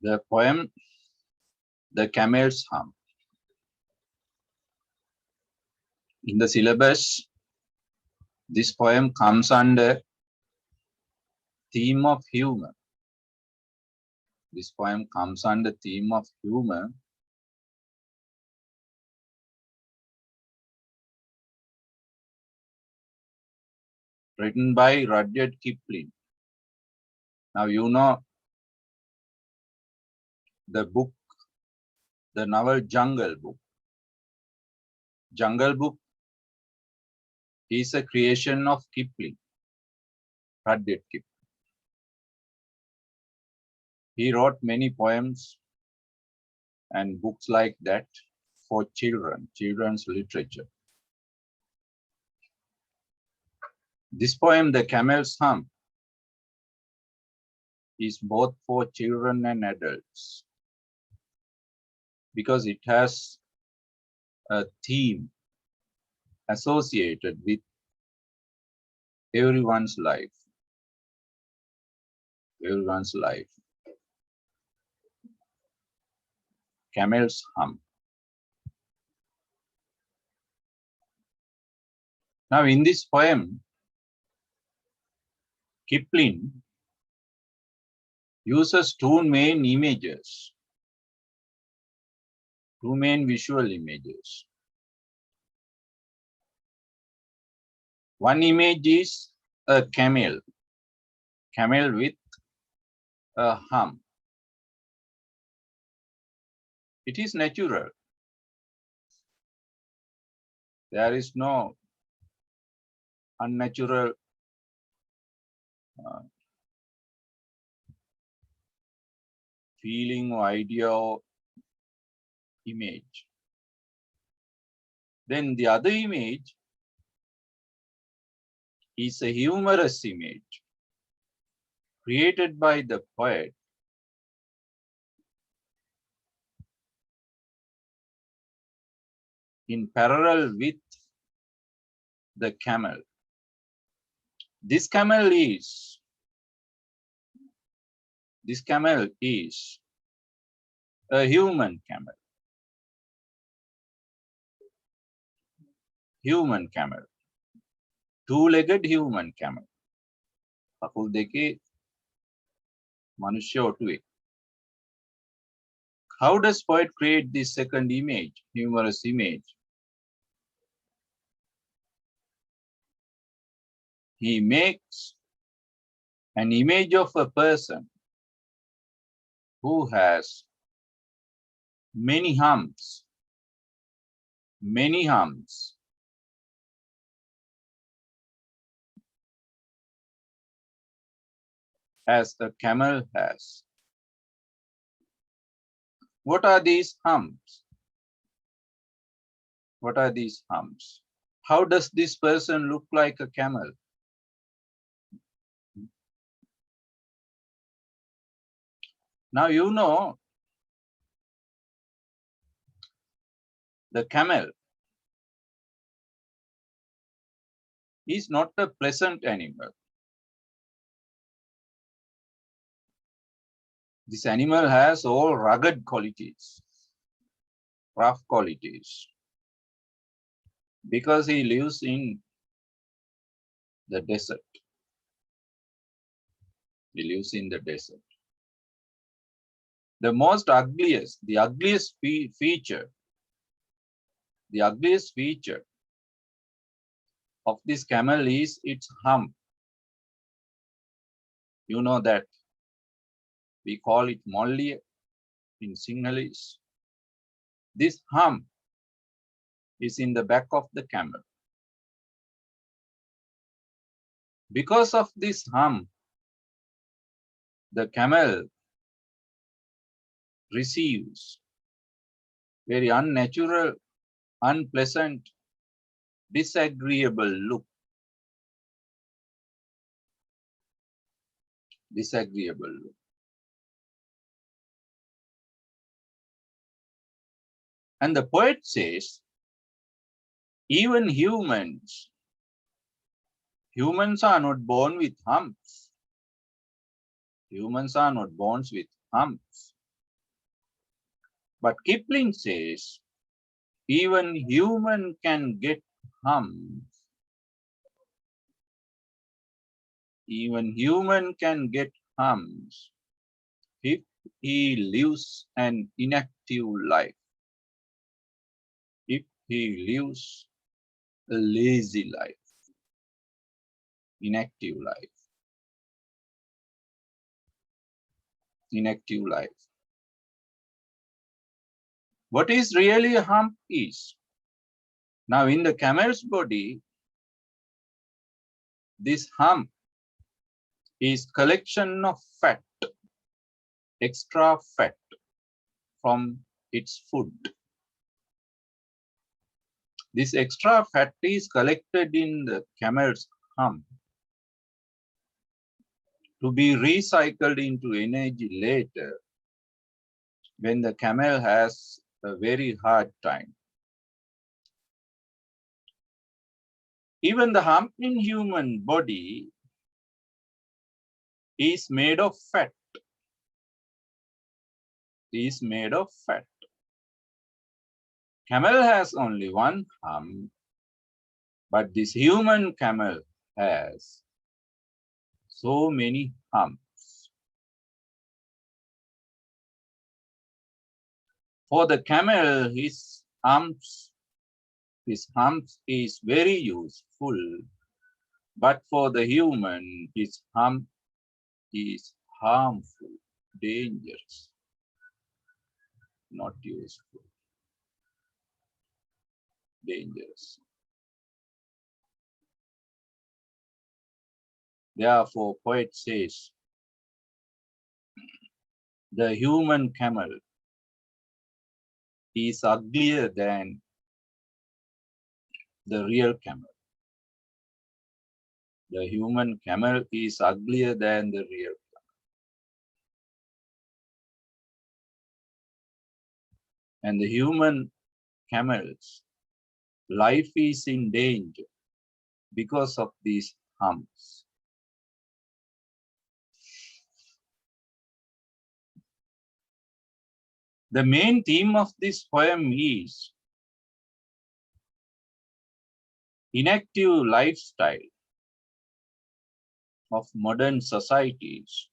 The poem, The Camel's Hump. In the syllabus, this poem comes under theme of humor. This poem comes under theme of humor. Written by Rudyard Kipling. Now you know the book, the novel Jungle Book. Jungle Book is a creation of Kipling, Rudyard Kipling. He wrote many poems and books like that for children, children's literature. This poem, The Camel's Hump, is both for children and adults because it has a theme associated with everyone's life. Everyone's life. Camel's Hump. Now, in this poem, Kipling uses two main images, two main visual images. One image is a camel with a hump. It is natural. There is no unnatural feeling or idea or image. Then the other image is a humorous image created by the poet in parallel with the camel. This camel is a human camel. Human camel. Two-legged human camel. කකුල් දෙකේ මනුෂ්‍ය ඔටුවේ. How does poet create this second image, humorous image? He makes an image of a person who has many humps, as a camel has. What are these humps? What are these humps? How does this person look like a camel? Now you know the camel is not a pleasant animal. This animal has all rugged qualities, rough qualities, because he lives in the desert. He lives in the desert. The ugliest feature of this camel is its hump. You know that. We call it molly in Sinhalese. This hump is in the back of the camel. Because of this hump, the camel receives very unnatural, unpleasant, disagreeable look. Disagreeable look. And the poet says, even humans are not born with humps. Humans are not born with humps. But Kipling says, even human can get humps. Even human can get humps if he lives an inactive life, if he lives a lazy life, inactive life, inactive life. What is really a hump is, now in the camel's body, this hump is collection of fat, extra fat from its food. This extra fat is collected in the camel's hump to be recycled into energy later when the camel has a very hard time. Even the hump in human body is made of fat. Is made of fat. Camel has only one hump, but this human camel has so many humps. For the camel, his humps is very useful, but for the human, his hump is harmful, dangerous, not useful, dangerous. Therefore, poet says, the human camel is uglier than the real camel. The human camel is uglier than the real camel. And the human camel's life is in danger because of these humps. The main theme of this poem is inactive lifestyle of modern societies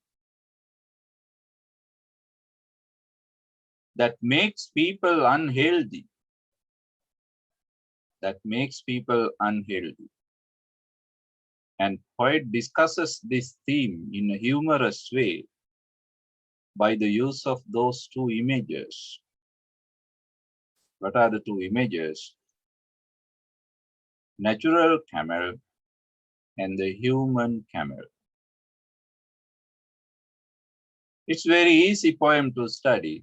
that makes people unhealthy. That makes people unhealthy. And poet discusses this theme in a humorous way by the use of those two images. What are the two images? Natural camel and the human camel. It's very easy poem to study.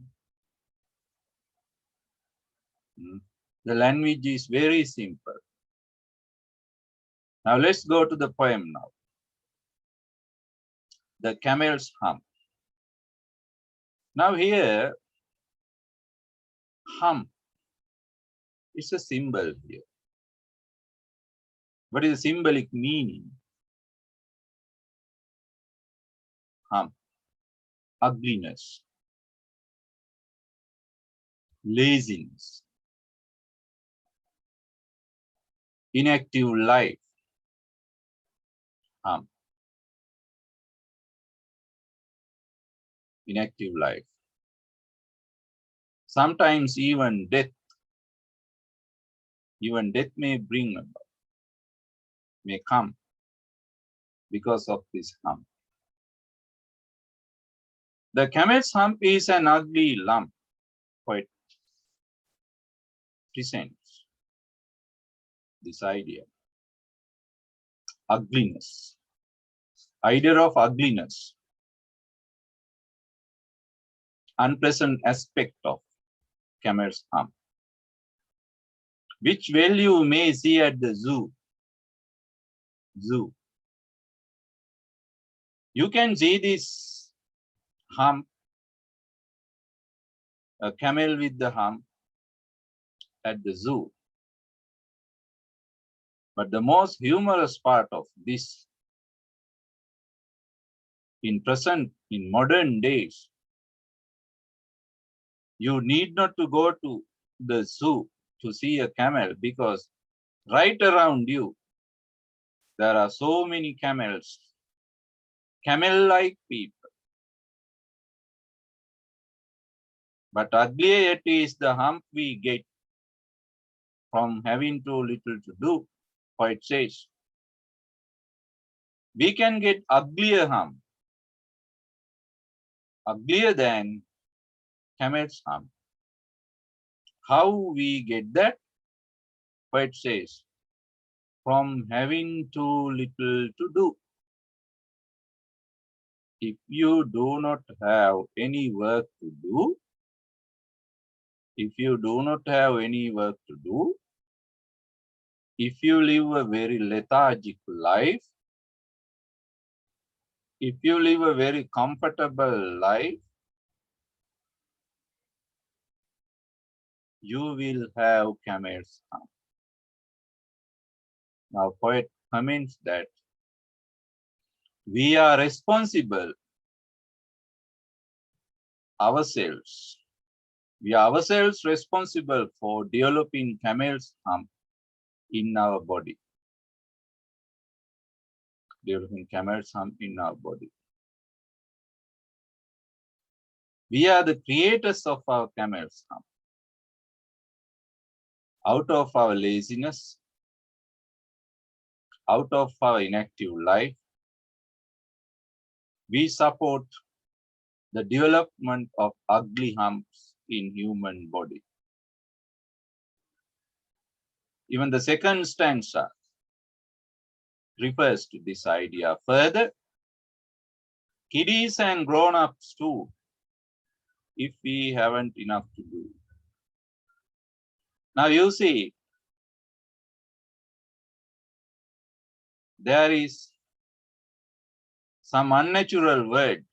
The language is very simple. Now let's go to the poem now. The camel's hump. Now here, hump is a symbol here. What is the symbolic meaning? Hump. Ugliness. Laziness. Inactive life. Hump. Inactive life. Sometimes even death. Even death may bring about, may come because of this hump. The camel's hump is an ugly lump, poet presents this idea. Ugliness. Idea of ugliness. Unpleasant aspect of camel's hump, which well you may see at the zoo. You can see this hump, a camel with the hump at the zoo. But the most humorous part of this in modern days You need not to go to the zoo to see a camel, because right around you there are so many camels, camel-like people. But uglier yet is the hump we get from having too little to do. Poet says, we can get uglier hump, uglier than camel's hump. How we get that? Poet says, from having too little to do. If you do not have any work to do, if you do not have any work to do, if you live a very lethargic life, if you live a very comfortable life, you will have camel's hump. Now, poet comments that we are responsible ourselves. We are ourselves responsible for developing camel's hump in our body. Developing camel's hump in our body. We are the creators of our camel's hump. Out of our laziness, out of our inactive life, we support the development of ugly humps in human body. Even the second stanza refers to this idea further. Kiddies and grown-ups too, if we haven't enough to do. Now you see, there is some unnatural word,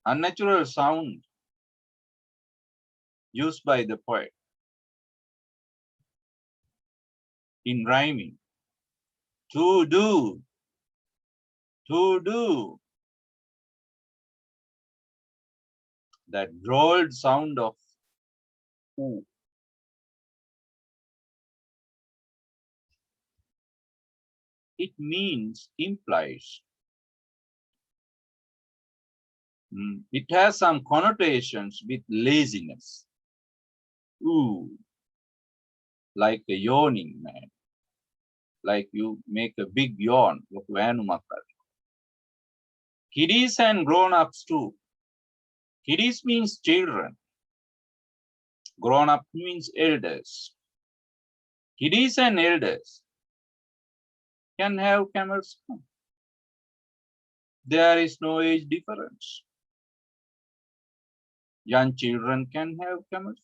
unnatural sound used by the poet in rhyming. To do, to do. That drawled sound of oo. It means, implies. It has some connotations with laziness. Ooh, like a yawning man. Like you make a big yawn. Kiddies and grown-ups too. Kiddies means children. Grown-up means elders. Kiddies and elders can have camel's hump. There is no age difference. Young children can have camels.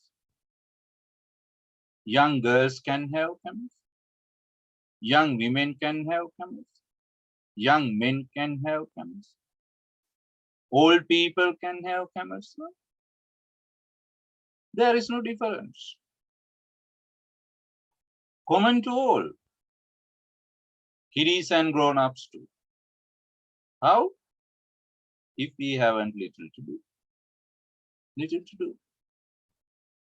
Young girls can have camels. Young women can have camels. Young men can have camels. Old people can have camels. There is no difference. Common to all. Kiddies and grown-ups too. How? If we haven't little to do. Little to do.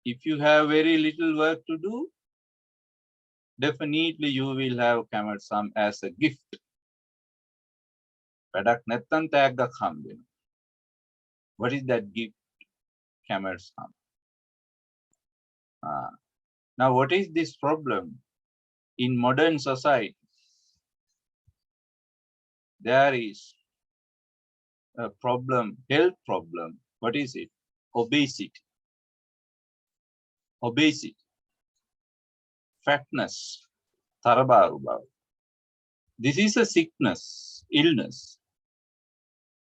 If you have very little work to do, definitely you will have camel's hump as a gift. වැඩක් නැත්තම් තෑග්ගක් හම්බ වෙනවා. What is that gift? Camel's hump. Now, what is this problem in modern society? There is a problem, health problem. What is it? Obesity. Obesity. Fatness. Tarabaruba. This is a sickness, illness.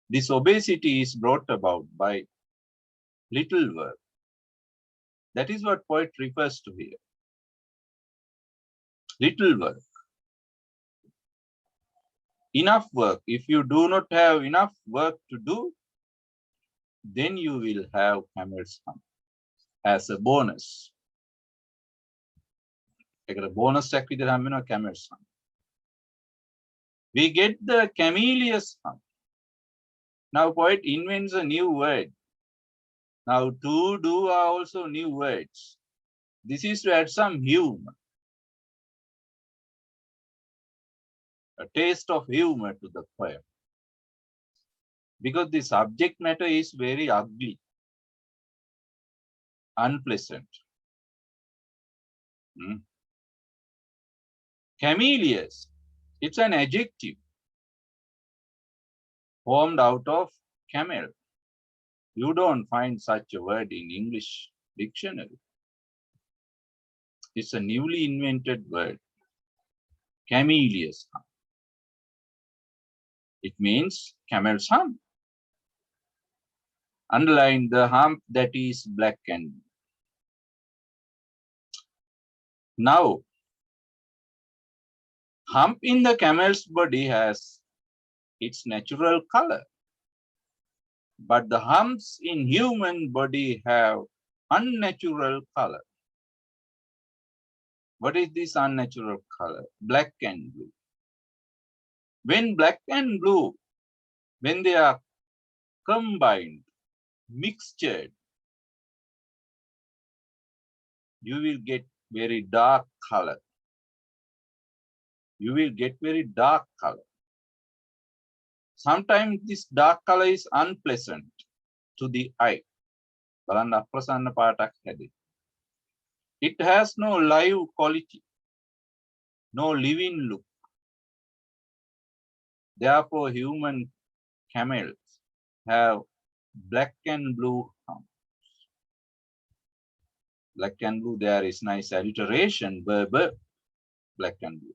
This obesity is brought about by little work. That is what poet refers to here. Little work. Enough work. If you do not have enough work to do, then you will have camel's hump as a bonus. A bonus camel's hump. We get the camellious hump. Now poet invents a new word. Now, to, do are also new words. This is to add some humor, a taste of humor to the poem. Because the subject matter is very ugly, unpleasant. Camellious, it's an adjective formed out of camel. You don't find such a word in English dictionary. It's a newly invented word, camellious. It means camel's hump. Underline the hump that is black and blue. Now, hump in the camel's body has its natural color, but the humps in human body have unnatural color. What is this unnatural color? Black and blue. When black and blue, when they are combined, mixtured, you will get very dark color. You will get very dark color. Sometimes this dark color is unpleasant to the eye. It has no live quality, no living look. Therefore, human camels have black and blue humps. Black and blue, there is nice alliteration, Berber, black and blue.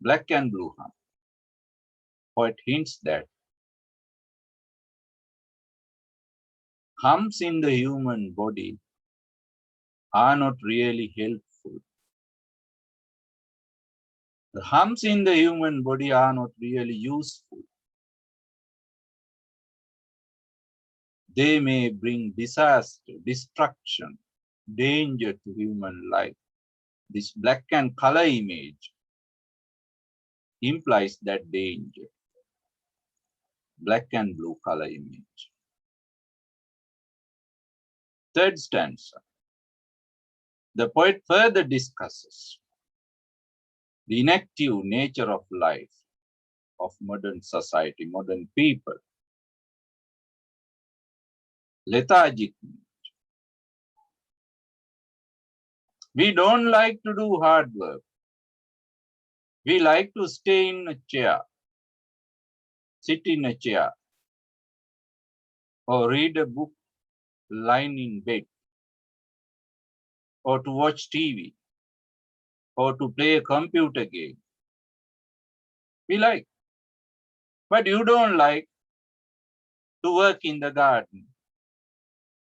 Black and blue hump. Poet hints that humps in the human body are not really helpful. The humps in the human body are not really useful. They may bring disaster, destruction, danger to human life. This black and color image implies that danger. Black and blue color image. Third stanza. The poet further discusses the inactive nature of life of modern society, modern people. Lethargic. We don't like to do hard work. We like to stay in a chair, sit in a chair, or read a book lying in bed, or to watch TV, or to play a computer game. We like. But you don't like to work in the garden,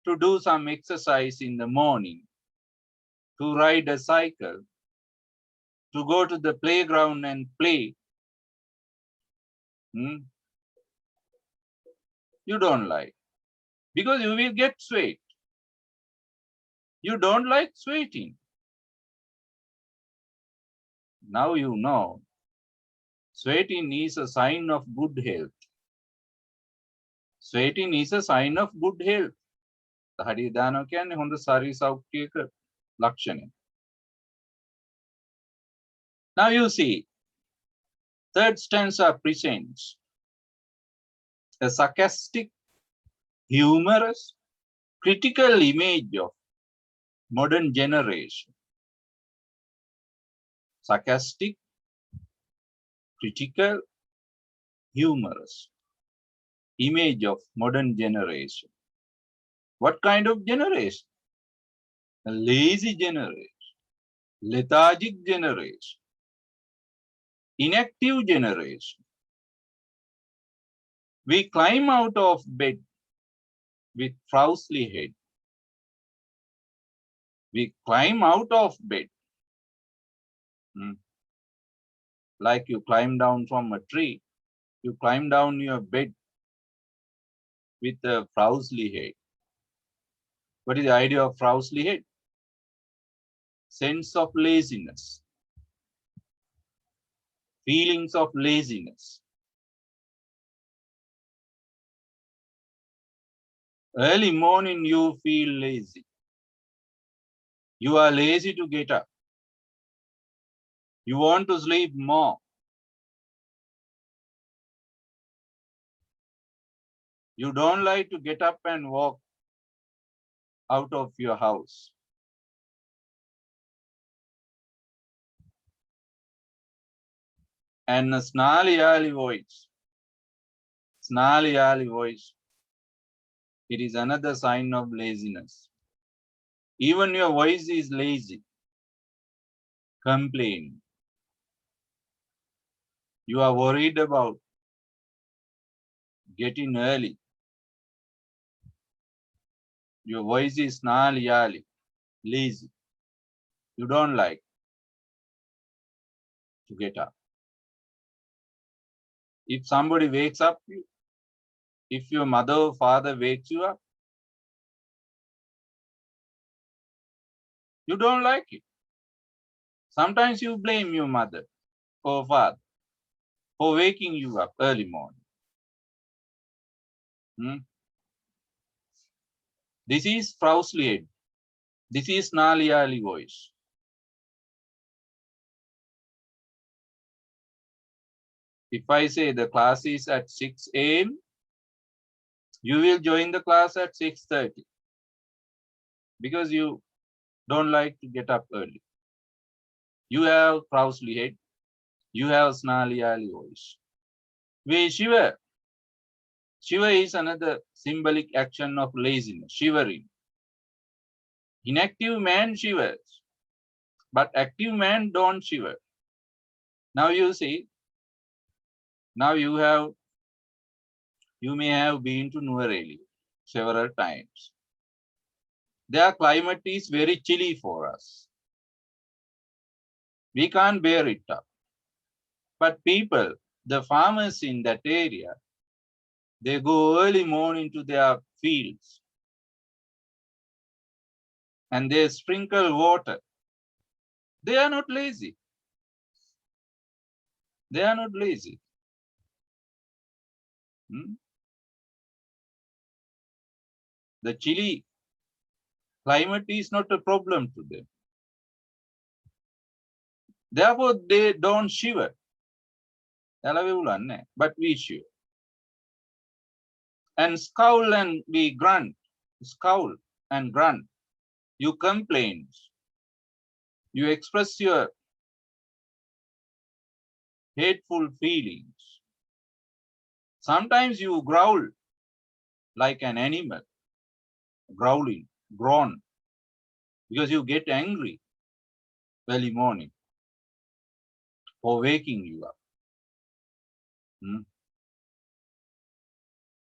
to do some exercise in the morning, to ride a cycle, to go to the playground and play. You don't like. Because you will get sweat. You don't like sweating. Now you know. Sweating is a sign of good health. Sweating is a sign of good health. හරි දානවා කියන්නේ හොඳ ශරීර සෞඛ්‍යයක ලක්ෂණය. Now you see, third stanza presents a sarcastic, humorous, critical image of modern generation. Sarcastic, critical, humorous image of modern generation. What kind of generation? A lazy generation, lethargic generation, inactive generation. We climb out of bed with frowsly head. We climb out of bed like you climb down from a tree. You climb down your bed with a frowsly head. What is the idea of frowsly head? Sense of laziness. Feelings of laziness. Early morning, you feel lazy. You are lazy to get up. You want to sleep more. You don't like to get up and walk out of your house. And a snarly voice, it is another sign of laziness. Even your voice is lazy, complain. You are worried about getting early. Your voice is snarly, lazy. You don't like to get up. If somebody wakes up you, if your mother or father wakes you up, you don't like it. Sometimes you blame your mother or father for waking you up early morning. This is frowsly head. This is snarly voice. If I say the class is at 6 a.m., you will join the class at 6:30 because you don't like to get up early. You have frowsly head. You have snarly voice. We shiver. Shiver is another symbolic action of laziness, shivering. Inactive man shivers, but active man don't shiver. Now you see, now you may have been to Nuvareli several times. Their climate is very chilly for us. We can't bear it up. But people, the farmers in that area, they go early morning to their fields and they sprinkle water. They are not lazy. They are not lazy. The chilly climate is not a problem to them. Therefore, they don't shiver. But we shiver. And scowl and we grunt. Scowl and grunt. You complain. You express your hateful feelings. Sometimes you growl like an animal, growling, groan, because you get angry early morning for waking you up.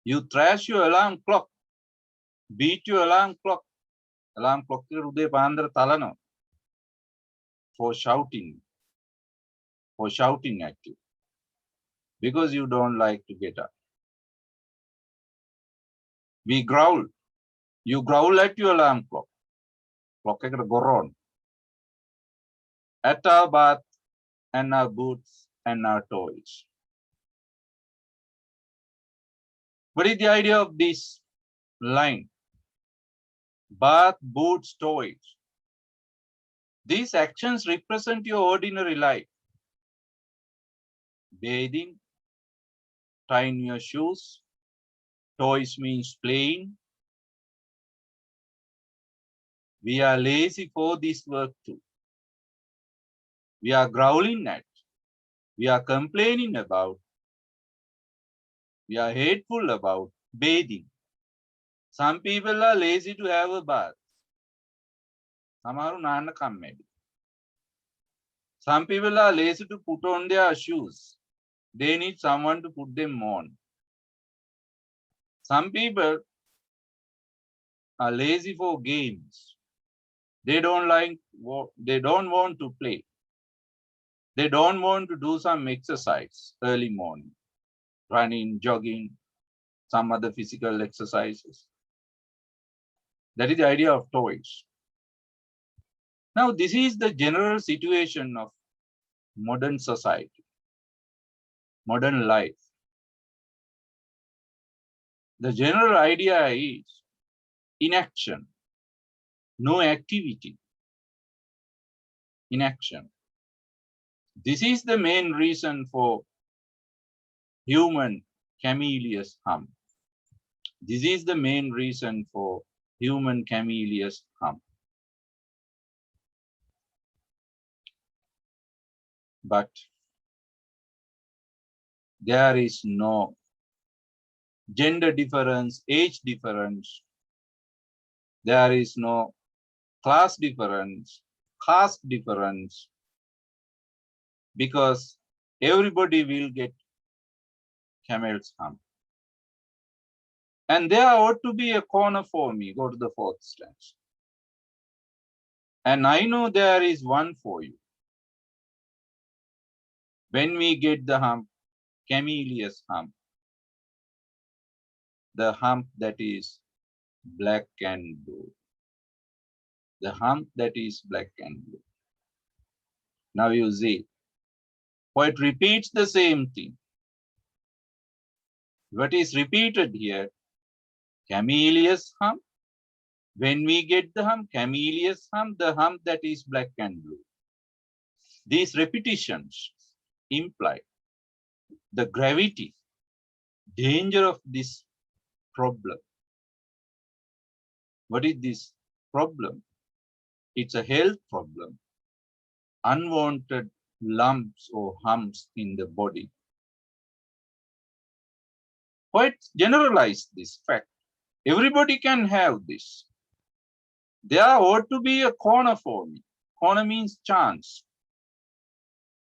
You thrash your alarm clock, beat your alarm clock. Alarm clock for shouting at you because you don't like to get up. We growl. You growl at your alarm clock. Clock at our bath and our boots and our toys. What is the idea of this line? Bath, boots, toys. These actions represent your ordinary life. Bathing, tying your shoes, toys means playing. We are lazy for this work too. We are growling at, we are complaining about, we are hateful about bathing. Some people are lazy to have a bath. Some people are lazy to put on their shoes. They need someone to put them on. Some people are lazy for games. They don't want to play. They don't want to do some exercise early morning, running, jogging, some other physical exercises. That is the idea of toys. Now, this is the general situation of modern society, modern life. The general idea is inaction, no activity, inaction. This is the main reason for human camellias hump. This is the main reason for human camellias hump. But there is no gender difference, age difference. There is no class difference, caste difference, because everybody will get camel's hump. And there ought to be a corner for me. Go to the fourth stanza. And I know there is one for you. When we get the hump, camellias hump, the hump that is black and blue. The hump that is black and blue. Now you see, poet repeats the same thing. What is repeated here? Camellias hump. When we get the hump, camellias hump, the hump that is black and blue. These repetitions imply the gravity, danger of this problem. What is this problem? It's a health problem. Unwanted lumps or humps in the body. Poets generalize this fact. Everybody can have this. There ought to be a corner for me. Corner means chance.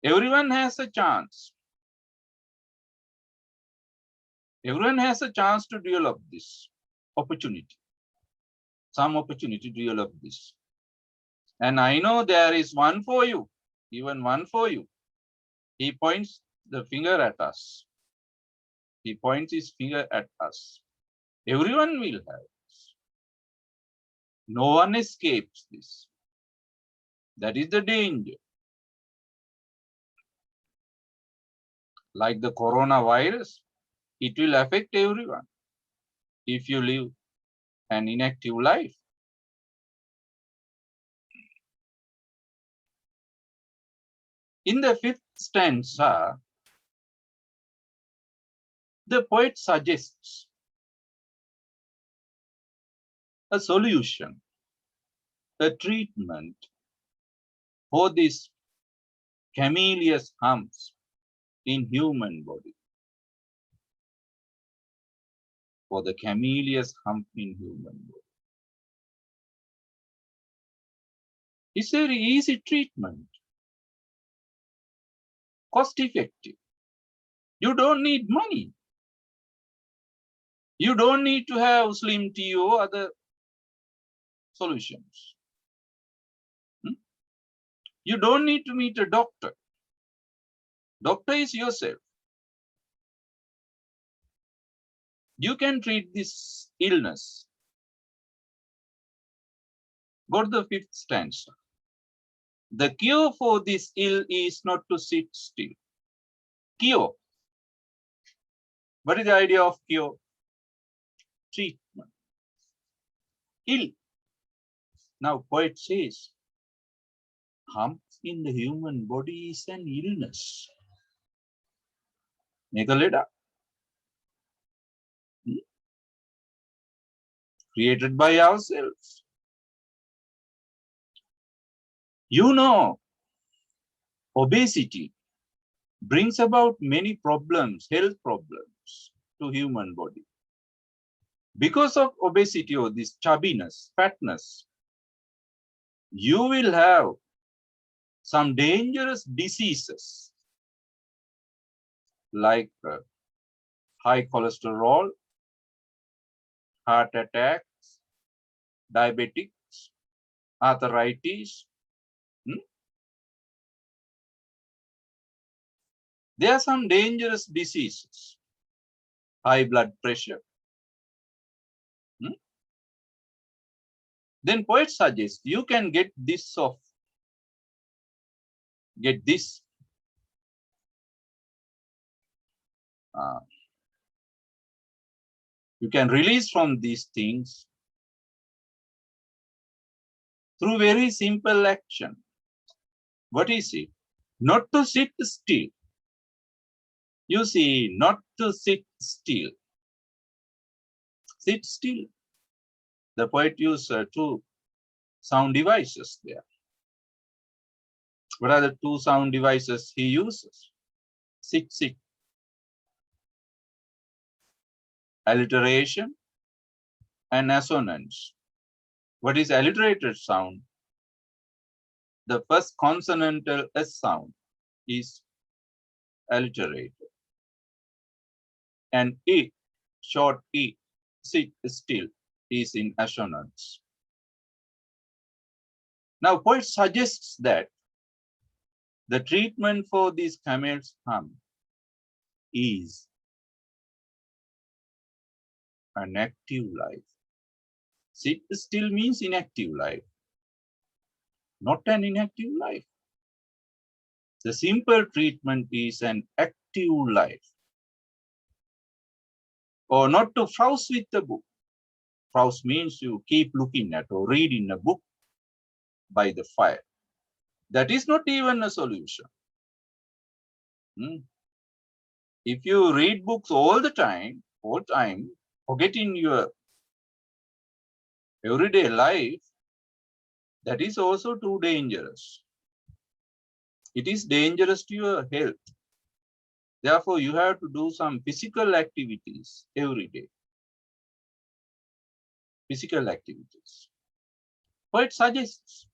Everyone has a chance. Everyone has a chance to develop this opportunity. Some opportunity to develop this. And I know there is one for you, even one for you. He points the finger at us. He points his finger at us. Everyone will have this. No one escapes this. That is the danger. Like the coronavirus, it will affect everyone if you live an inactive life. In the fifth stanza, the poet suggests a solution, a treatment for these camellias humps in human body. For the camellias hump in human body. It's a very easy treatment, cost effective. You don't need money. You don't need to have slim tea or other solutions. You don't need to meet a doctor. Doctor is yourself. You can treat this illness. Go to the fifth stanza. The cure for this ill is not to sit still. Cure. What is the idea of cure? Treatment. Ill. Now poet says, hump in the human body is an illness. Megaleda. Created by ourselves. You know, obesity brings about many problems, health problems to human body. Because of obesity or this chubbiness, fatness, you will have some dangerous diseases like high cholesterol, heart attacks, diabetics, arthritis. There are some dangerous diseases, high blood pressure. Then poet suggests you can get this off, get this you can release from these things through very simple action. What is it? Not to sit still. You see, not to sit still. Sit still. The poet used two sound devices there. What are the two sound devices he uses? Sit, sit. Alliteration and assonance. What is alliterated sound? The first consonantal S sound is alliterated. And E, short E, sit still, is in assonance. Now, poet suggests that the treatment for this camel's hump is an active life. Sit still means inactive life, not an inactive life. The simple treatment is an active life. Or not to frowse with the book. Frowse means you keep looking at or reading a book by the fire. That is not even a solution. If you read books all the time, forgetting your everyday life, that is also too dangerous. It is dangerous to your health. Therefore, you have to do some physical activities every day. Physical activities. Poet suggests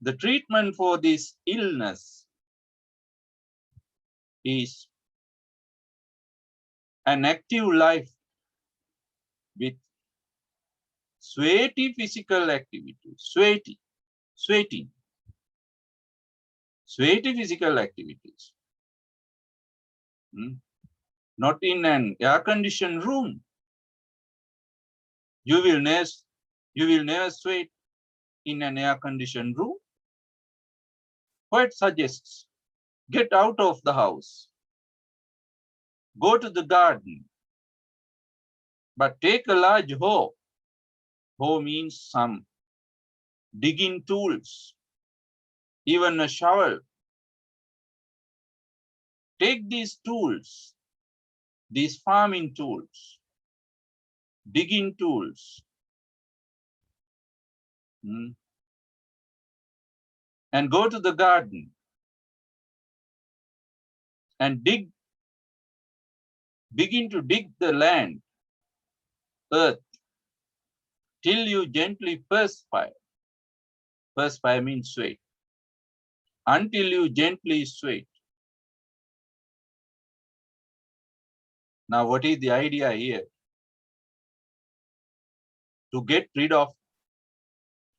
the treatment for this illness is an active life with sweaty physical activities. Sweating. Sweaty physical activities. Not in an air-conditioned room. You will never sweat in an air-conditioned room. Poet suggests, get out of the house. Go to the garden. But take a large hoe. Hoe means some digging tools, even a shovel. Take these tools, these farming tools, digging tools, and go to the garden and begin to dig the land, earth, till you gently perspire. Perspire means sweat. Until you gently sweat. Now, what is the idea here? To get rid of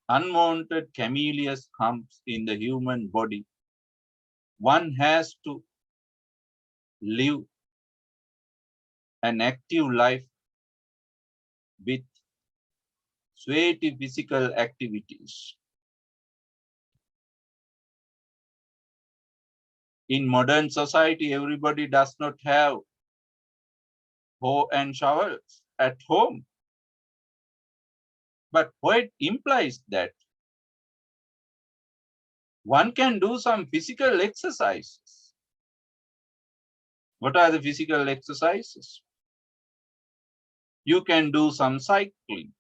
unwanted camellious humps in the human body, one has to live an active life with sweaty physical activities. In modern society, everybody does not have hoe and shovels at home. But poet implies that one can do some physical exercises. What are the physical exercises? You can do some cycling.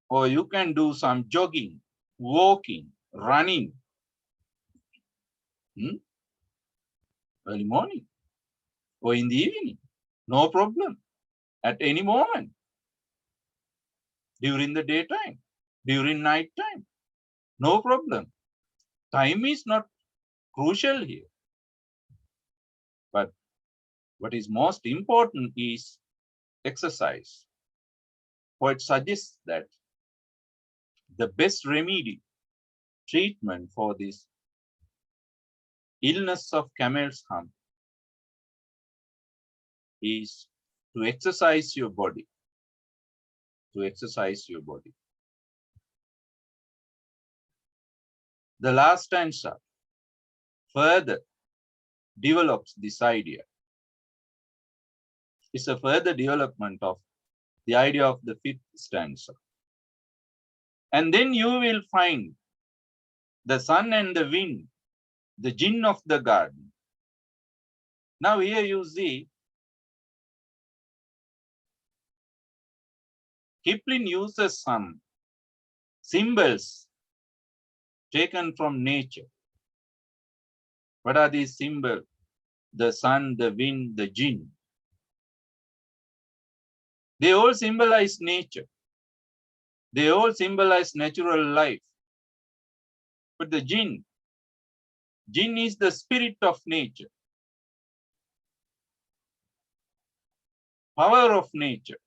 Or you can do some jogging, walking, running. Early morning or in the evening. No problem. At any moment. During the daytime, during night time. No problem. Time is not crucial here. But what is most important is exercise. Poet suggests that the best remedy, treatment for this illness of camel's hump is to exercise your body. To exercise your body. The last stanza further develops this idea. It's a further development of the idea of the fifth stanza. And then you will find the sun and the wind, the jinn of the garden. Now here you see, Kipling uses some symbols taken from nature. What are these symbols? The sun, the wind, the jinn. They all symbolize nature. They all symbolize natural life. But the jinn is the spirit of nature, power of nature.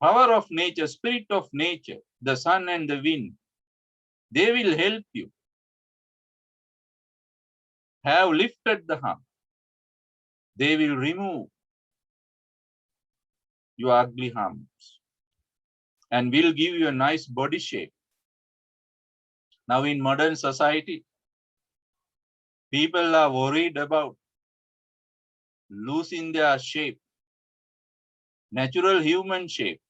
Power of nature, spirit of nature, the sun and the wind, they will help you have lifted the hump. They will remove your ugly humps and will give you a nice body shape. Now in modern society, people are worried about losing their shape, natural human shape.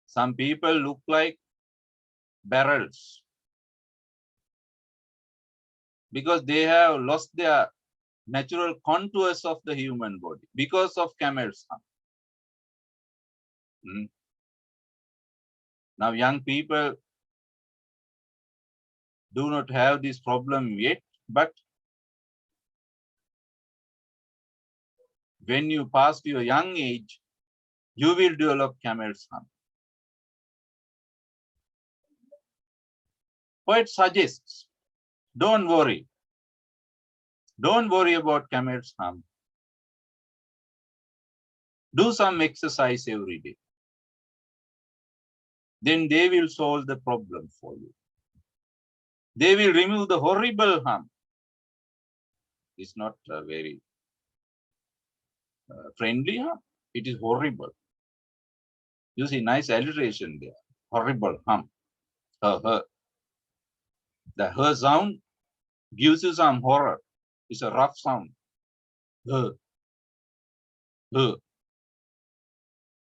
Some people look like barrels because they have lost their natural contours of the human body because of camel's hump. Now young people do not have this problem yet, but when you pass to your young age, you will develop camel's hump. Poet suggests, don't worry. Don't worry about camel's hump. Do some exercise every day. Then they will solve the problem for you. They will remove the horrible hump. It's not very friendly hump. It is horrible. You see, nice alliteration there. Horrible hump. The her sound gives you some horror. It's a rough sound.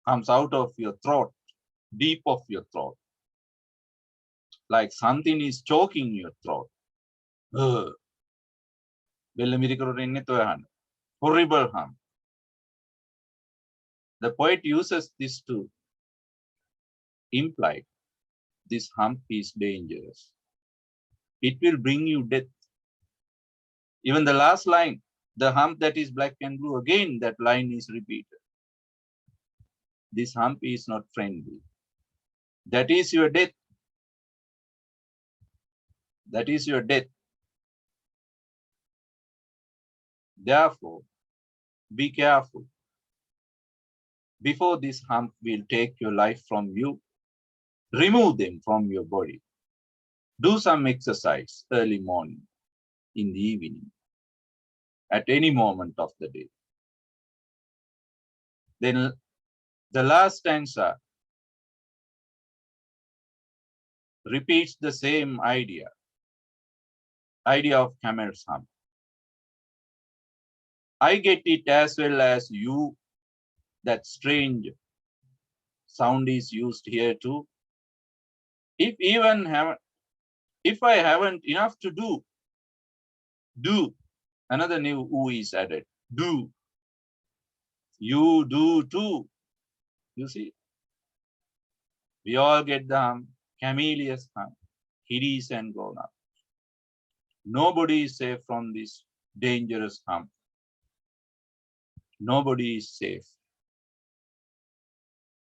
Comes out of your throat, deep of your throat. Like something is choking your throat. Horrible hump. The poet uses this to imply this hump is dangerous. It will bring you death. Even the last line, the hump that is black and blue, again that line is repeated. This hump is not friendly. That is your death. That is your death. Therefore, be careful. Before this hump will take your life from you, remove them from your body. Do some exercise early morning, in the evening, at any moment of the day. Then the last stanza repeats the same idea of camel's hump. I get it as well as you, that strange sound is used here too. If I haven't enough to do, another new oo is added. Do. You do too. You see, we all get the hump, camellias hump, kiddies and grown up. Nobody is safe from this dangerous hump. Nobody is safe.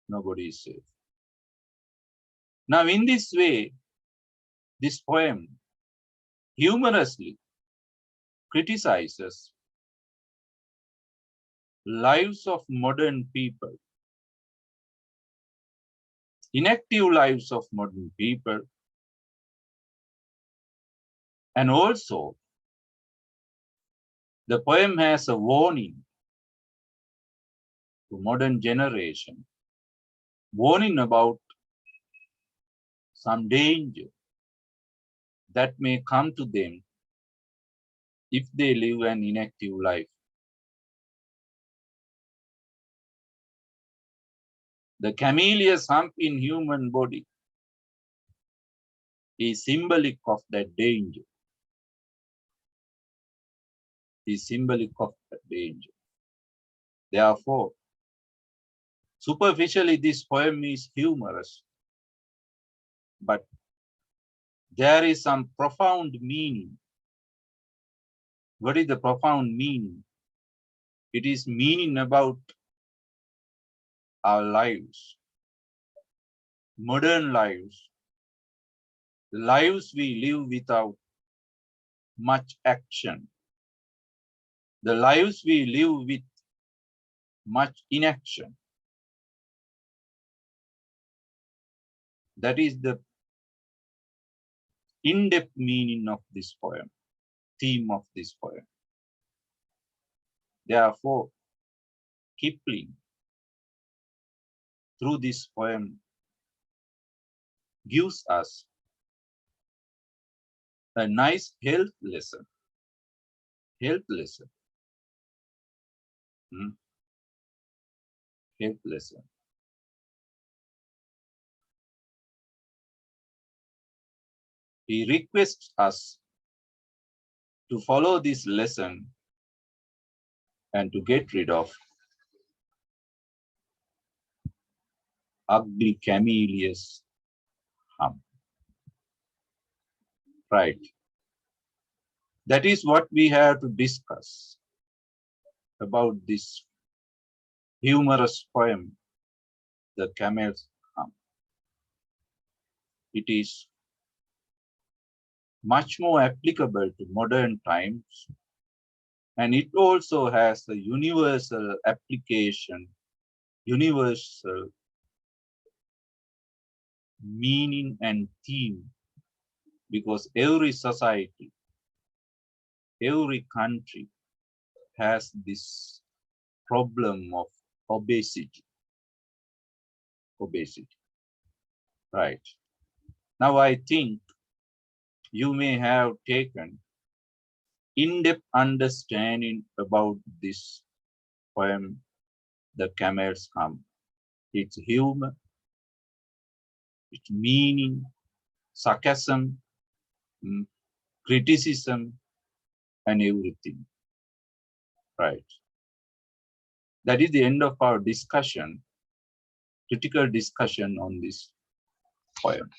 Nobody is safe. Now, in this way, this poem humorously criticizes lives of modern people, inactive lives of modern people, and also the poem has a warning to modern generation, warning about some danger that may come to them if they live an inactive life. The camellia's hump in human body is symbolic of that danger. Is symbolic of that danger. Therefore, superficially, this poem is humorous, but there is some profound meaning. What is the profound meaning? It is meaning about our lives, modern lives, the lives we live without much action, the lives we live with much inaction. That is the in-depth meaning of this poem, theme of this poem. Therefore, Kipling, through this poem, gives us a nice health lesson. Health lesson. Health lesson. He requests us to follow this lesson and to get rid of ugly camellia's hump. Right. That is what we have to discuss about this humorous poem, The Camel's Hump. It is much more applicable to modern times, and it also has a universal application, universal meaning and theme, because every society, every country has this problem of obesity. Obesity. Right. Now I think you may have taken in-depth understanding about this poem, The Camel's Hump, its humor, its meaning, sarcasm, criticism, and everything. Right. That is the end of our discussion, critical discussion on this poem.